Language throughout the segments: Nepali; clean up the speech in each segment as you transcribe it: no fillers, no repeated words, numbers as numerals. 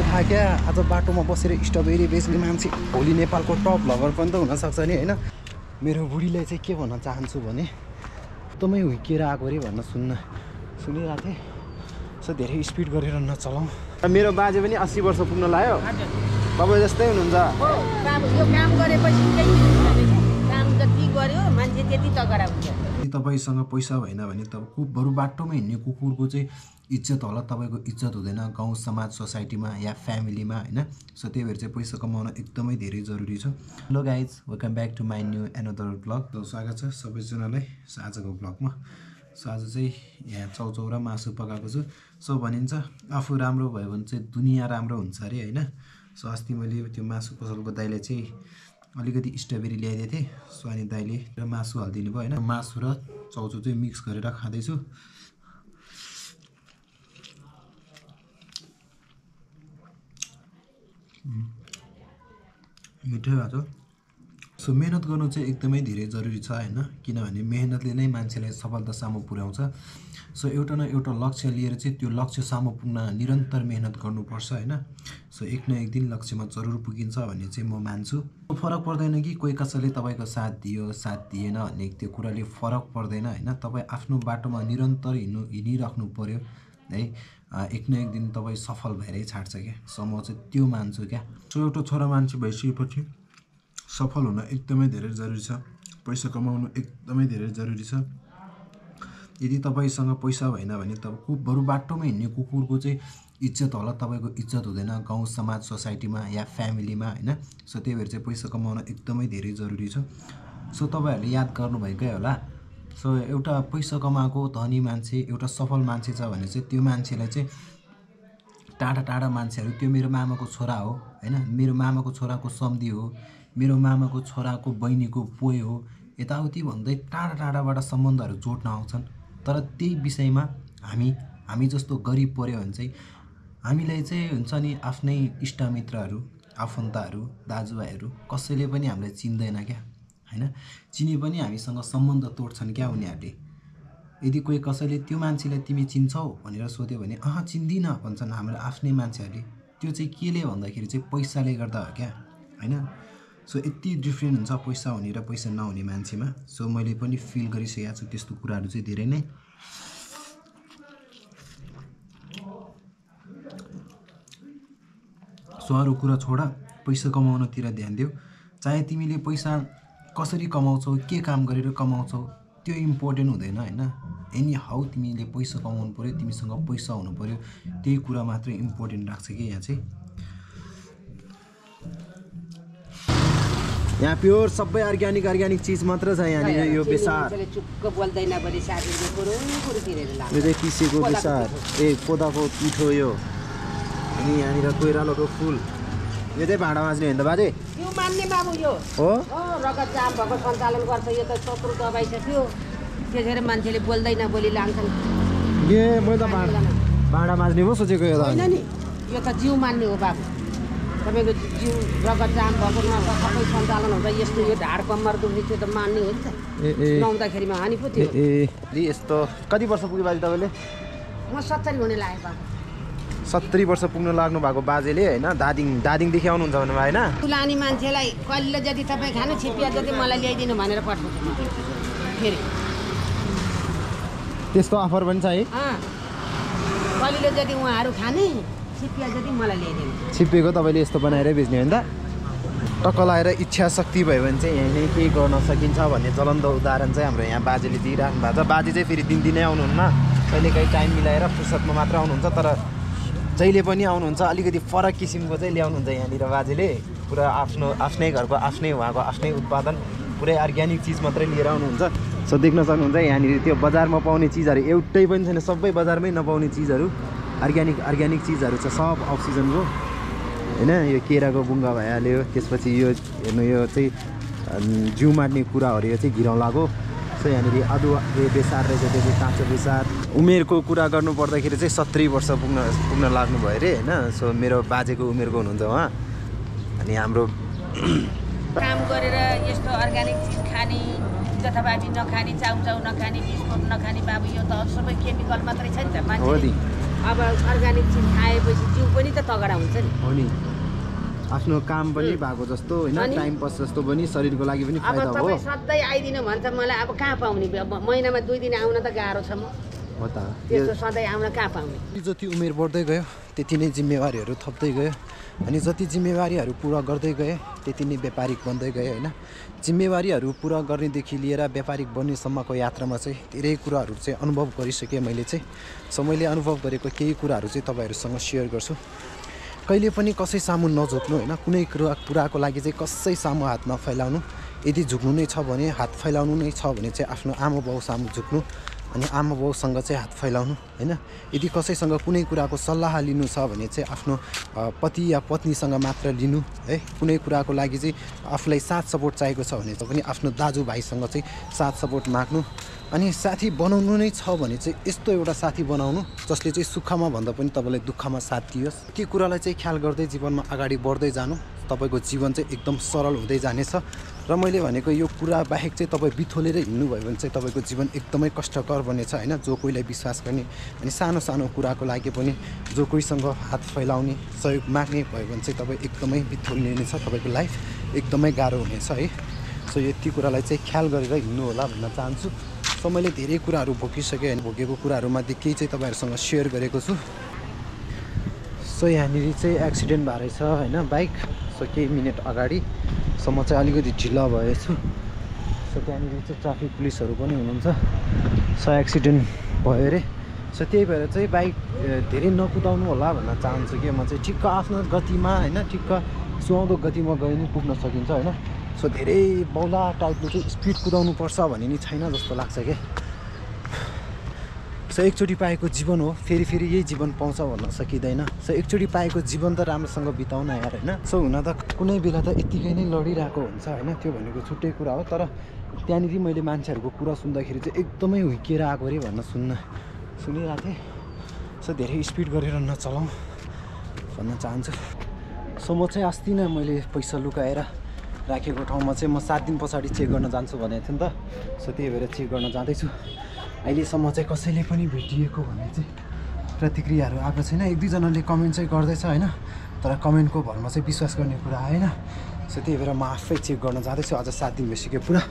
थाहा क्या आज बाटोमा बसेर स्ट्रबेरी बेच्ने मान्छे भोलि नेपालको टप भ्लगर पनि त हुनसक्छ नि होइन। मेरो बुढीलाई चाहिँ के भन्न चाहन्छु भने एकदमै हुर्किएर आएको अरे भन्न सुनिरहेको थिएँ। सो धेरै स्पिड गरेर नचलाउँ। मेरो बाजे पनि 80 वर्ष पुग्न लाग्यो। तपाईँ जस्तै हुनुहुन्छ। यो काम गरेपछि काम जति गर्यो मान्छे त्यति तगडा हुन्छ। तपाईसँग पैसा भएन भने त बरु बाटोमा हिँड्ने कुकुरको चाहिँ इज्जत होला, तपाईँको इज्जत हुँदैन गाउँ समाज सोसाइटीमा या फ्यामिलीमा होइन। सो त्यही भएर चाहिँ पैसा कमाउन एकदमै धेरै जरुरी छ। Hello guys, welcome back to my new another blog. स्वागत छ सबैजनालाई आजको ब्लगमा। सो आज चाहिँ यहाँ चाउचाउ र मासु पकाएको छु। सो भनिन्छ आफू राम्रो भयो भने चाहिँ दुनियाँ राम्रो हुन्छ अरे होइन। सो अस्ति मैले त्यो मासु पसलको दाइलाई चाहिँ अलिकति स्ट्रबेरी ल्याइदिएको थिएँ। सो अनि दाइले र मासु हालिदिनु भयो होइन। मासु र चाउचाउ चाहिँ मिक्स गरेर खाँदैछु। मिठै भएको छ। सो मेहनत गर्नु चाहिँ एकदमै धेरै जरुरी छ होइन, किनभने मेहनतले नै मान्छेलाई सफलतासम्म पुर्याउँछ। सो एउटा न एउटा लक्ष्य लिएर चाहिँ त्यो लक्ष्यसम्म पुग्न निरन्तर मेहनत गर्नुपर्छ होइन। सो एक न एक दिन लक्ष्यमा जरुर पुगिन्छ भन्ने चाहिँ म मान्छु। फरक पर्दैन कि कोही कसैले तपाईँको साथ दियो साथ दिएन भन्ने त्यो कुराले फरक पर्दैन होइन। तपाईँ आफ्नो बाटोमा निरन्तर हिँडिराख्नु पर्यो है। एक न एक दिन तपाईँ सफल भएरै छाड्छ क्या। सो म चाहिँ त्यो मान्छु क्या। सो एउटा छोरा मान्छे भइसकेपछि सफल हुन एकदमै धेरै जरुरी छ। पैसा कमाउनु एकदमै धेरै जरुरी छ। यदि तपाईँसँग पैसा भएन भने त बरु बाटोमा हिँड्ने कुकुरको चाहिँ इज्जत होला, तपाईँको इज्जत हुँदैन गाउँ समाज सोसाइटीमा या फ्यामिलीमा होइन। सो त्यही भएर चाहिँ पैसा कमाउन एकदमै धेरै जरुरी छ। सो तपाईँहरूले याद गर्नुभएकै होला। सो एउटा पैसा कमाएको धनी मान्छे, एउटा सफल मान्छे छ भने चाहिँ त्यो मान्छेलाई चाहिँ टाढा टाढा मान्छेहरू त्यो मेरो मामाको छोरा हो होइन, मेरो मामाको छोराको सम्धी हो, मेरो मामाको छोराको बहिनीको पोए हो, यताउति भन्दै टाढा टाढाबाट सम्बन्धहरू जोड्न आउँछन्। तर त्यही विषयमा हामी जस्तो गरिब पऱ्यो भने चाहिँ हामीलाई चाहिँ हुन्छ नि आफ्नै इष्टमित्रहरू, आफन्तहरू, दाजुभाइहरू कसैले पनि हामीलाई चिन्दैन क्या होइन। चिने पनि हामीसँग सम्बन्ध तोड्छन् क्या उनीहरूले। यदि कोही कसैले त्यो मान्छेलाई तिमी चिन्छौ भनेर सोध्यो भने चिन्दिनँ भन्छन् हाम्रो आफ्नै मान्छेहरूले। त्यो चाहिँ केले भन्दाखेरि चाहिँ पैसाले गर्दा हो क्या होइन। सो यति डिफ्रेन्ट हुन्छ पैसा हुने र पैसा नहुने मान्छेमा। सो मैले पनि फिल गरिसकेको छु त्यस्तो कुराहरू चाहिँ धेरै नै। सो अरू कुरा छोडा, पैसा कमाउनतिर ध्यान देऊ। चाहे तिमीले पैसा कसरी कमाउँछौ, के काम गरेर कमाउँछौ त्यो इम्पोर्टेन्ट हुँदैन होइन। एनी हाउ तिमीले पैसा कमाउनु पऱ्यो, तिमीसँग पैसा हुनु पऱ्यो, त्यही कुरा मात्रै इम्पोर्टेन्ट राख्छ कि यहाँ चाहिँ। यहाँ प्योर सबै अर्ग्यानिक चिज मात्र छ यहाँनिर। यो बेसार यो चाहिँ पिसेको बेसार, कोदाको पिठो यो, अनि यहाँनिर कोइरालोको फुल। यो चाहिँ भाँडा माझ्ने होइन त बाजे? यो मान्ने बाबु यो हो रगत जाम भएको सञ्चालन गर्छ। यो त शत्रु दबाइसक्यो, त्यसरी मान्छेले बोल्दैन बोली लान्छन्। ए मैले त भाँडा माझ्ने पो सोचेको यो त। होइन नि, यो त जिउ मान्ने हो बाबु। तपाईँको जिउ रगत जाम भएको सबै सञ्चालन हुन्छ। यस्तो यो ढाड कम्मर दुख्ने त्यो त मान्ने हो नि त। नुहाउँदाखेरिमा हानि पो थियो। यस्तो कति वर्ष पुग्यो बाजे तपाईँले? म 70 हुने लाग्यो बाबु। 70 वर्ष पुग्न लाग्नु भएको बाजेले होइन। दादिङदेखि आउनुहुन्छ भन्नु भयो होइन। लाने मान्छेलाई कहिले जति तपाईँ खानु छिपिया जति मलाई ल्याइदिनु भनेर पठाउँछु फेरि। त्यस्तो अफर पनि छ है। कहिले जति उहाँहरू खाने छिपिया जति मलाई ल्याइदिनु। छिप्पेको तपाईँले यस्तो बनाएर बेच्ने हो नि त। टक्क लगाएर इच्छा शक्ति भयो भने चाहिँ यहीँ केही गर्न सकिन्छ भन्ने ज्वलन्त उदाहरण चाहिँ हाम्रो यहाँ बाजेले दिइराख्नु भएको छ। बाजे चाहिँ फेरि दिनदिनै आउनुहुन्न, कहिलेकाहीँ टाइम मिलाएर फुर्सदमा मात्र आउनुहुन्छ। तर जहिले पनि आउनुहुन्छ, अलिकति फरक किसिमको चाहिँ ल्याउनुहुन्छ यहाँनिर बाजेले। पुरा आफ्नै घरको आफ्नै उहाँको आफ्नै उत्पादन पुरै अर्ग्यानिक चिज मात्रै लिएर आउनुहुन्छ। सो देख्न सक्नुहुन्छ यहाँनिर त्यो बजारमा पाउने चिजहरू एउटै पनि छैन, सबै बजारमै नपाउने चिजहरू अर्ग्यानिक चिजहरू छ सब अफ सिजनको होइन। यो केराको बुङ्गा भइहाल्यो, त्यसपछि यो हेर्नु यो चाहिँ जिउ मार्ने कुराहरू यो चाहिँ घिरौँलाको। सो यहाँनिर अदुवा बेसार रहेछ, त्यो चाहिँ काँचो बेसार। उमेरको कुरा गर्नु पर्दाखेरि चाहिँ 70 वर्ष पुग्न लाग्नुभयो अरे होइन। सो मेरो बाजेको उमेरको हुनुहुन्छ उहाँ। अनि हाम्रो काम गरेर यस्तो अर्ग्यानिक चिज खाने, जथाभावी नखाने, चाउचाउ नखाने, बिस्कुट नखाने बाबु, यो त सबै केमिकल मात्रै छ नि त। मान्छे अब अर्ग्यानिक चिज खाएपछि जिउ पनि त तगडा हुन्छ नि हो नि आफ्नो काम पनि भएको जस्तो होइन टाइम पास जस्तो पनि शरीरको लागि पनि अब फाइदा हो तपाईँ सधैँ आइदिनु भन्छ मलाई अब कहाँ पाउने महिनामा 2 दिन आउन त गाह्रो छ म हो त त्यस्तो सधैँ आउन कहाँ पाउने जति उमेर बढ्दै गयो त्यति नै जिम्मेवारीहरू थप्दै गयो अनि जति जिम्मेवारीहरू पुरा गर्दै गए त्यति नै व्यापारिक बन्दै गए होइन जिम्मेवारीहरू पुरा गर्नेदेखि लिएर व्यापारिक बन्नेसम्मको यात्रामा चाहिँ धेरै कुराहरू चाहिँ अनुभव गरिसकेँ मैले चाहिँ सो मैले अनुभव गरेको केही कुराहरू चाहिँ तपाईँहरूसँग सेयर गर्छु कहिले पनि कसै सामु नझुक्नु होइन कुनै कुराको लागि चाहिँ कसै सामु हात नफैलाउनु यदि झुक्नु नै छ भने हात फैलाउनु नै छ भने चाहिँ आफ्नो आमा बाउ सामु झुक्नु अनि आमा बाउसँग चाहिँ हात फैलाउनु होइन यदि कसैसँग कुनै कुराको सल्लाह लिनु छ भने चाहिँ आफ्नो पति या पत्नीसँग मात्र लिनु है कुनै कुराको लागि चाहिँ आफूलाई साथ सपोर्ट चाहिएको छ भने पनि आफ्नो दाजुभाइसँग चाहिँ साथ सपोर्ट माग्नु अनि साथी बनाउनु नै छ भने चाहिँ यस्तो एउटा साथी बनाउनु जसले चाहिँ सुखमा भन्दा पनि तपाईँलाई दुःखमा साथ दियोस् ती कुरालाई चाहिँ ख्याल गर्दै जीवनमा अगाडि बढ्दै जानु तपाईँको जीवन चाहिँ एकदम सरल हुँदै जानेछ र मैले भनेको यो कुरा बाहेक चाहिँ तपाईँ बिथोलेर हिँड्नुभयो भने चाहिँ तपाईँको जीवन एकदमै कष्टकर बनेछ होइन जो कोहीलाई विश्वास गर्ने अनि सानो सानो कुराको लागि पनि जो कोहीसँग हात फैलाउने सहयोग माग्ने भयो भने चाहिँ तपाईँ एकदमै बिथोलिने छ तपाईँको लाइफ एकदमै गाह्रो हुनेछ है सो यति कुरालाई चाहिँ ख्याल गरेर हिँड्नु होला भन्न चाहन्छु सो मैले धेरै कुराहरू भोगिसकेँ होइन भोगेको कुराहरूमध्ये केही चाहिँ तपाईँहरूसँग सेयर गरेको छु सो यहाँनिर चाहिँ एक्सिडेन्ट भएको रहेछ होइन बाइक सो केही मिनट अगाडि सो म चाहिँ अलिकति ढिलो भएछु सो त्यहाँनिर चाहिँ ट्राफिक पुलिसहरू पनि हुनुहुन्छ सो एक्सिडेन्ट भयो अरे सो त्यही भएर चाहिँ बाइक धेरै नकुदाउनु होला भन्न चाहन्छु कि म चाहिँ ठिक्क आफ्नो गतिमा होइन ठिक्क सुहाउँदो गतिमा गए नि पुग्न सकिन्छ होइन सो धेरै बौला टाइपले चाहिँ स्पिड कुदाउनु पर्छ भन्ने नि छैन जस्तो लाग्छ क्या सो एकचोटि पाएको जीवन हो फेरि फेरि यही जीवन पाउँछ भन्न सकिँदैन सो एकचोटि पाएको जीवन त राम्रोसँग बिताउन यार होइन सो हुन त कुनै बेला त यत्तिकै नै लडिरहेको हुन्छ होइन त्यो भनेको छुट्टै कुरा हो तर त्यहाँनिर मैले मान्छेहरूको कुरा सुन्दाखेरि चाहिँ एकदमै हुर्किएर आएको अरे भन्न सुनिरहेको थिएँ सो धेरै स्पिड गरेर नचलाउँ भन्न चाहन्छु सो म चाहिँ अस्ति नै मैले पैसा लुकाएर राखेको ठाउँमा चाहिँ म 7 दिन पछाडि चेक गर्न जान्छु भनेको थिएँ नि त सो त्यही भएर चेक गर्न जाँदैछु अहिलेसम्म चाहिँ कसैले पनि भेटिएको भन्ने चाहिँ प्रतिक्रियाहरू आएको छैन 1-2जनाले कमेन्ट चाहिँ गर्दैछ होइन तर कमेन्टको भरमा चाहिँ विश्वास गर्ने कुरा आएन सो त्यही भएर म आफै चेक गर्न जाँदैछु अझ 7 दिन भइसक्यो पुरा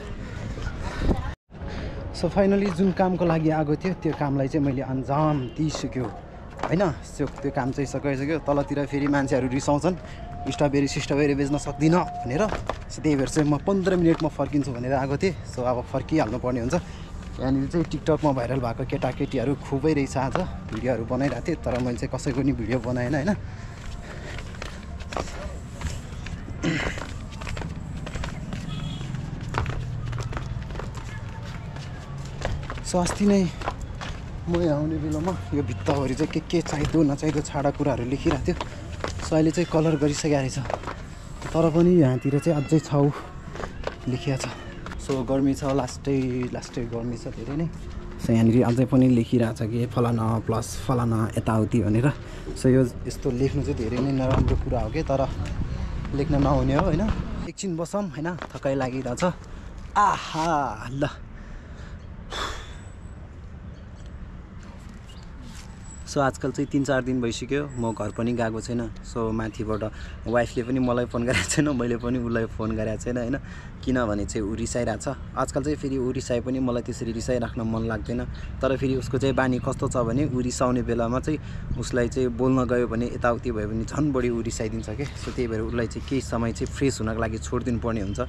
सो फाइनली जुन कामको लागि आएको थियो त्यो कामलाई चाहिँ मैले अन्जाम दिइसक्यो होइन त्यो काम चाहिँ सकिसक्यो तलतिर फेरि मान्छेहरू रिसाउँछन् स्ट्रबेरी बेच्न सक्दिनँ भनेर सो त्यही भएर चाहिँ म 15 मिनटमा फर्किन्छु भनेर आएको थिएँ सो अब फर्किहाल्नु पर्ने हुन्छ यहाँनिर चाहिँ टिकटकमा भाइरल भएको केटाकेटीहरू खुबै रहेछ आज भिडियोहरू बनाइरहेको थिएँ तर मैले चाहिँ कसैको नि भिडियो बनाएन होइन सो अस्ति नै म यहाँ आउने बेलामा यो भित्ताभरि चाहिँ के चाहिँदो नचाहिँदो छाडा कुराहरू लेखिरहेको थियो सो अहिले चाहिँ कलर गरिसकेको रहेछ तर पनि यहाँतिर चाहिँ अझै छाउ लेखिया छ सो गर्मी छ लास्टै गर्मी छ धेरै नै सो यहाँनिर अझै पनि लेखिरहेछ कि फलाना प्लस फलाना यताउति भनेर सो यो यस्तो लेख्नु चाहिँ धेरै नै नराम्रो कुरा हो कि तर लेख्न नहुने हो होइन एकछिन बसौँ होइन थकाइ लागिरहेछ आहा ल सो आजकल चाहिँ 3-4 दिन भइसक्यो म घर पनि गएको छैन सो माथिबाट वाइफले पनि मलाई फोन गरेको छैन मैले पनि उसलाई फोन गरेको छैन होइन किनभने चाहिँ ऊ रिसाइरहेको छ आजकल चाहिँ फेरि ऊ रिसाए पनि मलाई त्यसरी रिसाइराख्न मन लाग्दैन तर फेरि उसको चाहिँ बानी कस्तो छ भने ऊ रिसाउने बेलामा चाहिँ उसलाई चाहिँ बोल्न गयो भने यताउति भयो भने झन् बढी ऊ रिसाइदिन्छ क्या सो त्यही भएर उसलाई चाहिँ केही समय चाहिँ फ्रेस हुनको लागि छोडिदिनु पर्ने हुन्छ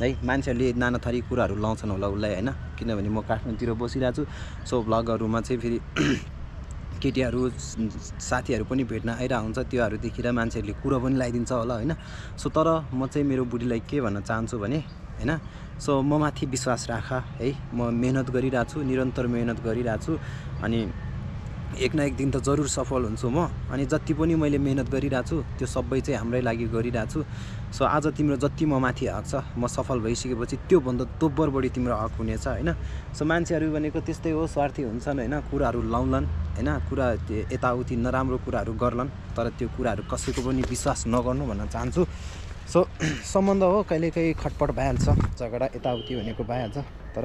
है मान्छेहरूले नाना थरी कुराहरू लाउँछन् होला उसलाई होइन किनभने म काठमाडौँतिर बसिरहेको छु सो भ्लगहरूमा चाहिँ फेरि केटीहरू साथीहरू पनि भेट्न आइरहेको हुन्छ त्योहरू देखेर मान्छेहरूले कुरा पनि लगाइदिन्छ होला होइन सो तर म चाहिँ मेरो बुढीलाई के भन्न चाहन्छु भने होइन सो म माथि विश्वास राख है म मेहनत गरिरहेको छु निरन्तर मेहनत गरिरहेको छु अनि एक न एक दिन त जरुर सफल हुन्छु म अनि जति पनि मैले मेहनत गरिरहेको छु त्यो सबै चाहिँ हाम्रै लागि गरिरहेको छु सो आज तिम्रो जति म माथि हक छ म सफल भइसकेपछि त्योभन्दा दोब्बर बढी तिम्रो हक हुनेछ होइन सो मान्छेहरू भनेको त्यस्तै हो स्वार्थी हुन्छन् होइन कुराहरू लाउलान् होइन कुरा यताउति नराम्रो कुराहरू गर्लान् तर त्यो कुराहरू कसैको पनि विश्वास नगर्नु भन्न चाहन्छु सो सम्बन्ध हो कहिलेकाहीँ खटपट भइहाल्छ झगडा यताउति भनेको भइहाल्छ तर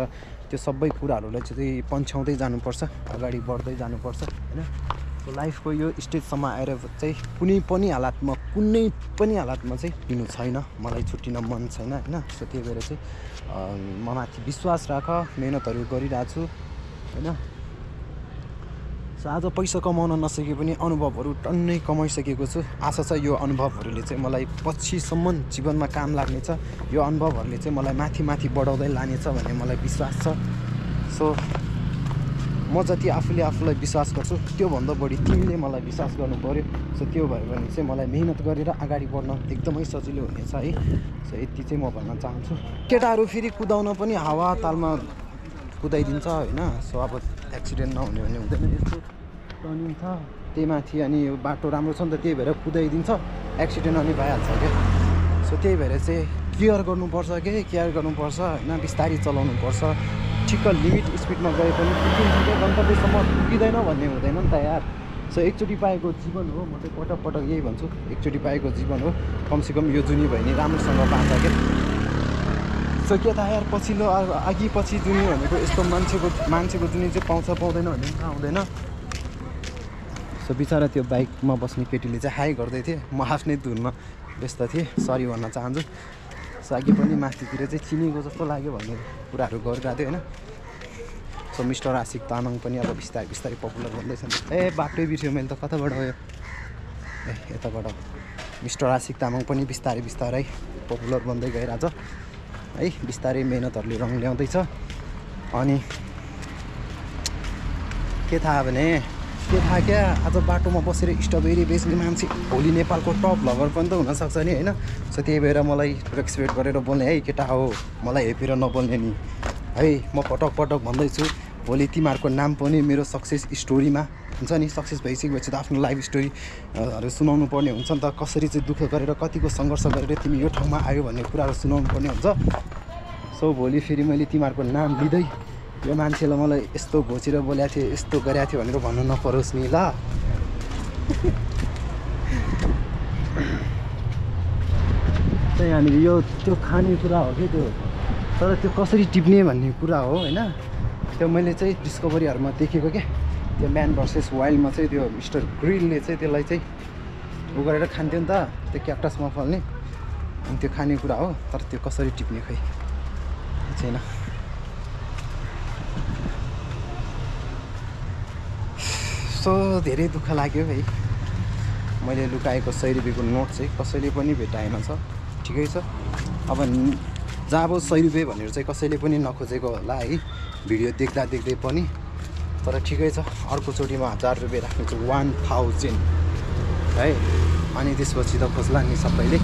त्यो सबै कुराहरूलाई चाहिँ पन्छाउँदै जानुपर्छ अगाडि बढ्दै जानुपर्छ होइन सो लाइफको यो स्टेजसम्म आएर चाहिँ कुनै पनि हालतमा चाहिँ दिनु छैन, मलाई छुट्टिन मन छैन होइन। सो त्यही भएर चाहिँ म माथि विश्वास राख, मेहनतहरू गरिरहेको छु होइन। सो आज पैसा कमाउन नसके पनि अनुभवहरू टन्नै कमाइसकेको छु। आशा छ यो अनुभवहरूले चाहिँ मलाई पछिसम्म जीवनमा काम लाग्नेछ, यो अनुभवहरूले चाहिँ मलाई माथि बढाउँदै लानेछ भन्ने मलाई विश्वास छ। सो म जति आफूलाई विश्वास गर्छु त्योभन्दा बढी तिमीले मलाई विश्वास गर्नु पऱ्यो। सो त्यो भयो भने चाहिँ मलाई मेहनत गरेर अगाडि बढ्न एकदमै सजिलो हुनेछ है। सो यति चाहिँ म भन्न चाहन्छु। केटाहरू फेरि कुदाउन पनि हावा तालमा कुदाइदिन्छ होइन। सो अब एक्सिडेन्ट नहुने भन्ने हुँदैन, यस्तो टर्निङ छ त्यही माथि अनि यो बाटो राम्रो छ नि त, त्यही भएर कुदाइदिन्छ, एक्सिडेन्ट अनि भइहाल्छ क्या। सो त्यही भएर चाहिँ केयर गर्नुपर्छ होइन, बिस्तारै चलाउनुपर्छ। ठिक्क लिमिट स्पिडमा गए पनि पुगिन्छ, गन्तव्यसम्म पुगिँदैन भन्ने हुँदैन नि त यार। सो एकचोटि पाएको जीवन हो, म चाहिँ पटक यही भन्छु, एकचोटि पाएको जीवन हो, कमसेकम यो जुनी भयो नि राम्रोसँग बाँच्छ क्या। सो के त यार पछिल्लो अघि पछि जुनी भनेको यस्तो मान्छेको जुनी चाहिँ पाउँछ पाउँदैन भन्ने थाहा हुँदैन। सो बिचरा त्यो बाइकमा बस्ने केटीले चाहिँ हाई गर्दै थिएँ, म आफ्नै धुनमा व्यस्त थिएँ, सरी भन्न चाहन्छु। सो अघि पनि माथितिर चाहिँ चिनेको जस्तो लाग्यो भन्ने कुराहरू गरिरहेको थियो होइन। सो मिस्टर आशिक तामाङ पनि अब बिस्तारै पपुलर भन्दैछ नि। बाटै बिर्स्यो मैले त, कताबाट गयो यताबाट। मिस्टर आशिक तामाङ पनि बिस्तारै पपुलर बन्दै गइरहेछ है। बिस्तारै मेहनतहरूले रङ ल्याउँदैछ। अनि के थाहा क्या, आज बाटोमा बसेर स्ट्रबेरी बेच्ने मान्छे भोलि नेपालको टप भ्लगर पनि त हुनसक्छ नि होइन। सो त्यही भएर मलाई रेस्पेक्ट गरेर बोल्ने है केटा हो, मलाई हेपेर नबोल्ने नि है। म पटक भन्दैछु, भोलि तिमीहरूको नाम पनि मेरो सक्सेस स्टोरीमा हुन्छ नि। सक्सेस भइसकेपछि त आफ्नो लाइफ स्टोरीहरू सुनाउनु पर्ने हुन्छ नि त, कसरी चाहिँ दुःख गरेर कतिको सङ्घर्ष गरेर तिमी यो ठाउँमा आयो भन्ने कुराहरू सुनाउनु पर्ने हुन्छ। सो भोलि फेरि मैले तिमीहरूको नाम लिँदै यो मान्छेलाई मलाई यस्तो घोचेर बोलेको थियो, यस्तो गरेको थियो भनेर भन्नु नपरोस् नि ल। चाहिँ यहाँनिर यो त्यो खानेकुरा हो कि त्यो, तर त्यो कसरी टिप्ने भन्ने कुरा हो होइन। त्यो मैले चाहिँ डिस्कभरीहरूमा देखेको क्या, त्यो म्यान भर्सेस वाइल्डमा चाहिँ त्यो मिस्टर ग्रिलले चाहिँ त्यसलाई चाहिँ उ गरेर खान्थ्यो नि त, त्यो क्याक्टसमा फल्ने। अनि त्यो खानेकुरा हो, तर त्यो कसरी टिप्ने खै छैन। सो धेरै दुःख लाग्यो है। मैले लुकाएको 100 रुपियाँको नोट चाहिँ कसैले पनि भेटाएन छ, ठिकै छ। अब जहाँ अब 100 रुपियाँ भनेर चाहिँ कसैले पनि नखोजेको होला है भिडियो देख्दै पनि, तर ठिकै छ। अर्कोचोटिमा 1000 रुपियाँ राख्ने चाहिँ 1000 है। अनि त्यसपछि त खोज्ला नि सबैले।